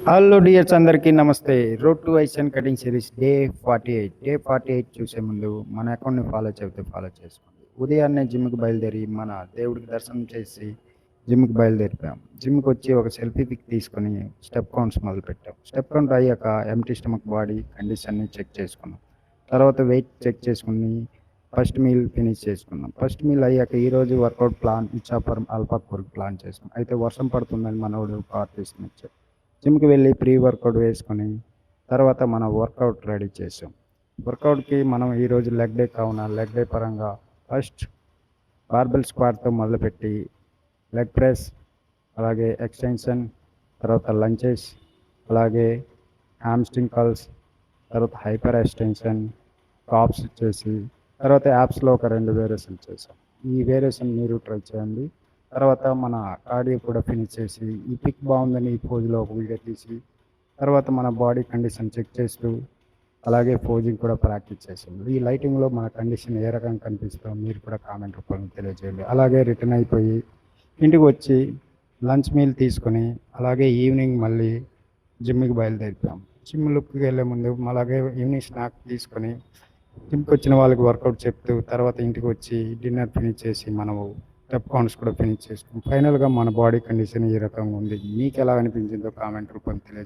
Hello dears అందరికీ నమస్తే. Road to ఐసన్ కటింగ్ సిరీస్ డే 48. డే 48 చూసే ముందు మన అకౌంట్‌ని ఫాలో చెబితే ఫాలో చేసుకోండి. ఉదయాన్నే జిమ్‌కి బయలుదేరి మన దేవుడికి దర్శనం చేసి జిమ్‌కి బయలుదేరిపోయాం. జిమ్‌కొచ్చి ఒక సెల్ఫీ పిక్ తీసుకొని స్టెప్ కౌంట్స్ మొదలుపెట్టాం. స్టెప్ కౌంట్ అయ్యాక ఎంప్టీ స్టమక్ బాడీ కండిషన్‌ని చెక్ చేసుకున్నాం. తర్వాత వెయిట్ చెక్ చేసుకొని ఫస్ట్ మీల్ ఫినిష్ చేసుకున్నాం. ఫస్ట్ మీల్ అయ్యాక ఈరోజు వర్కౌట్ ప్లాన్ ఇచ్చాపురం అల్ఫా కోర్కి ప్లాన్ చేసాం. అయితే వర్షం పడుతుందని మనోడు కార్ తీసుకొని వచ్చాడు. జిమ్కి వెళ్ళి ప్రీ వర్కౌట్ వేసుకొని తర్వాత మన వర్కౌట్ రెడీ చేసాం. వర్కౌట్కి మనం ఈరోజు లెగ్ డే కావున లెగ్ డే పరంగా ఫస్ట్ బార్బెల్ స్క్వాట్తో మొదలుపెట్టి లెగ్ ప్రెస్, అలాగే ఎక్స్టెన్షన్, తర్వాత లంచెస్, అలాగే హ్యామ్స్ట్రింగ్ కర్ల్స్, తర్వాత హైపర్ ఎక్స్టెన్షన్, కాప్స్ చేసి తర్వాత యాప్స్లో ఒక 2 వేరియేషన్ చేసాం. ఈ వేరియేషన్ మీరు ట్రై చేయండి. తర్వాత మన కార్డియో కూడా ఫినిష్ చేసి ఈ పిక్ బాగుందని ఈ పోజ్లో ఒక వీడియో తీసి తర్వాత మన బాడీ కండిషన్ చెక్ చేస్తూ అలాగే పోజింగ్ కూడా ప్రాక్టీస్ చేసాం. ఈ లైటింగ్లో మన కండిషన్ ఏ రకంగా కనిపిస్తుందో మీరు కూడా కామెంట్ రూపంలో తెలియజేయండి. అలాగే రిటర్న్ అయిపోయి ఇంటికి వచ్చి లంచ్ మీల్ తీసుకొని అలాగే ఈవినింగ్ మళ్ళీ జిమ్కి బయలుదేరిపోయాం. జిమ్ లుక్కి వెళ్ళే ముందు అలాగే ఈవినింగ్ స్నాక్ తీసుకొని జిమ్కి వచ్చిన వాళ్ళకి వర్కౌట్ చెప్తూ తర్వాత ఇంటికి వచ్చి డిన్నర్ ఫినిష్ చేసి మనము స్టెప్ కౌంట్స్ కూడా ఫినిష్ చేసుకున్నాం. ఫైనల్గా మన బాడీ కండిషన్ ఈ రకంగా ఉంది. మీకు ఎలా అనిపించిందో కామెంట్ రూపంలో తెలియజేయండి.